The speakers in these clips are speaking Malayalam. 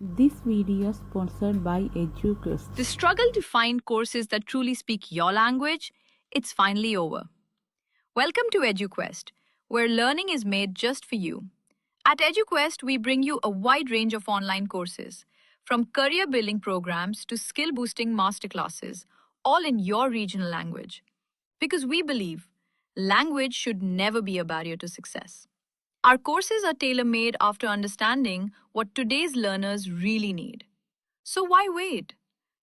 This video is sponsored by EduQuest. The struggle to find courses that truly speak your language, it's finally over. Welcome to EduQuest, where learning is made just for you. At EduQuest, we bring you a wide range of online courses, from career building programs to skill boosting masterclasses, all in your regional language. Because we believe language should never be a barrier to success. Our courses are tailor-made after understanding what today's learners really need. So why wait?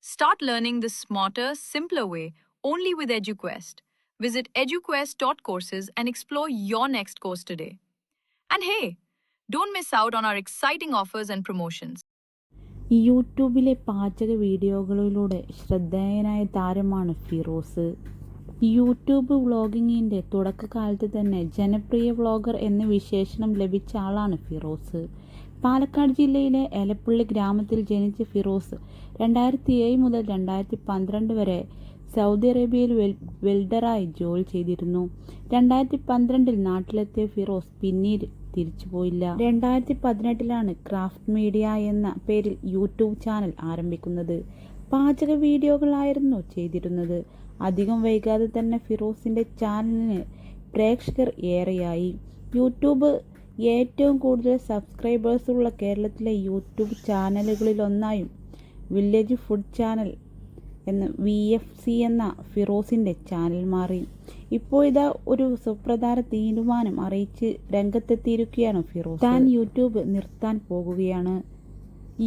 Start learning the smarter, simpler way only with EduQuest. Visit eduquest.courses and explore your next course today. And hey, don't miss out on our exciting offers and promotions. യൂട്യൂബിലെ പാചക വീഡിയോകളിലൂടെ ശ്രദ്ധേയനായ താരമാണ് ഫിറോസ്. യൂട്യൂബ് വ്ളോഗിങ്ങിൻ്റെ തുടക്കകാലത്ത് തന്നെ ജനപ്രിയ വ്ളോഗർ എന്ന വിശേഷണം ലഭിച്ച ആളാണ് ഫിറോസ്. പാലക്കാട് ജില്ലയിലെ എലപ്പുള്ളി ഗ്രാമത്തിൽ ജനിച്ച ഫിറോസ് 2007 മുതൽ 2012 വരെ സൗദി അറേബ്യയിൽ വെൽഡറായി ജോലി ചെയ്തിരുന്നു. 2012 നാട്ടിലെത്തിയ ഫിറോസ് പിന്നീട് തിരിച്ചുപോയില്ല. 2018 ക്രാഫ്റ്റ് മീഡിയ എന്ന പേരിൽ യൂട്യൂബ് ചാനൽ ആരംഭിക്കുന്നത്. പാചക വീഡിയോകളായിരുന്നു ചെയ്തിരുന്നത്. അധികം വൈകാതെ തന്നെ ഫിറോസിൻ്റെ ചാനലിന് പ്രേക്ഷകർ ഏറെയായി. യൂട്യൂബ് ഏറ്റവും കൂടുതൽ സബ്സ്ക്രൈബേഴ്സുള്ള കേരളത്തിലെ യൂട്യൂബ് ചാനലുകളിലൊന്നായും വില്ലേജ് ഫുഡ് ചാനൽ എന്ന VFC എന്ന ഫിറോസിൻ്റെ ചാനൽ മാറി. ഇപ്പോൾ ഇതാ ഒരു സുപ്രധാന തീരുമാനം അറിയിച്ച് രംഗത്തെത്തിയിരിക്കുകയാണ് ഫിറോസ്. താൻ യൂട്യൂബ് നിർത്താൻ പോകുകയാണ്.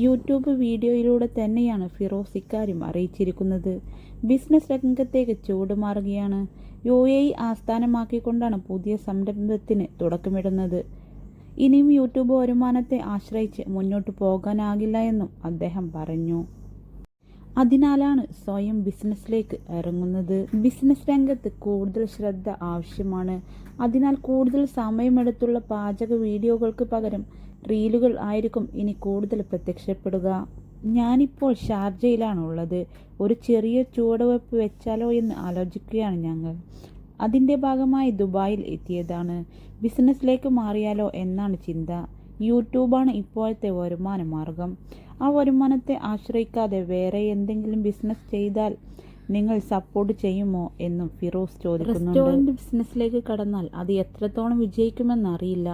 യൂട്യൂബ് വീഡിയോയിലൂടെ തന്നെയാണ് ഫിറോസ് ഇക്കാര്യം അറിയിച്ചിരിക്കുന്നത്. ബിസിനസ് രംഗത്തേക്ക് ചൂടുമാറുകയാണ്. UAE ആസ്ഥാനമാക്കിക്കൊണ്ടാണ് പുതിയ സംരംഭത്തിന് തുടക്കമിടുന്നത്. ഇനിയും യൂട്യൂബ് വരുമാനത്തെ ആശ്രയിച്ച് മുന്നോട്ട് പോകാനാകില്ല എന്നും അദ്ദേഹം പറഞ്ഞു. അതിനാലാണ് സ്വയം ബിസിനസ്സിലേക്ക് ഇറങ്ങുന്നത്. ബിസിനസ് രംഗത്ത് കൂടുതൽ ശ്രദ്ധ ആവശ്യമാണ്. അതിനാൽ കൂടുതൽ സമയമെടുത്തുള്ള പാചക വീഡിയോകൾക്ക് പകരം റീലുകൾ ആയിരിക്കും ഇനി കൂടുതൽ പ്രത്യക്ഷപ്പെടുക. ഞാനിപ്പോൾ ഷാർജയിലാണ് ഉള്ളത്. ഒരു ചെറിയ ചുവടുവെപ്പ് വെച്ചാലോ എന്ന് ആലോചിക്കുകയാണ് ഞങ്ങൾ. അതിൻ്റെ ഭാഗമായി ദുബായിൽ എത്തിയതാണ്. ബിസിനസ്സിലേക്ക് മാറിയാലോ എന്നാണ് ചിന്ത. യൂട്യൂബാണ് ഇപ്പോഴത്തെ വരുമാന മാർഗം. ആ വരുമാനത്തെ ആശ്രയിക്കാതെ വേറെ എന്തെങ്കിലും ബിസിനസ് ചെയ്താൽ നിങ്ങൾ സപ്പോർട്ട് ചെയ്യുമോ എന്നും ഫിറോസ് ചോദിക്കുന്നുണ്ട്. റെസ്റ്റോറൻറ്റ് ബിസിനസ്സിലേക്ക് കടന്നാൽ അത് എത്രത്തോളം വിജയിക്കുമെന്നറിയില്ല.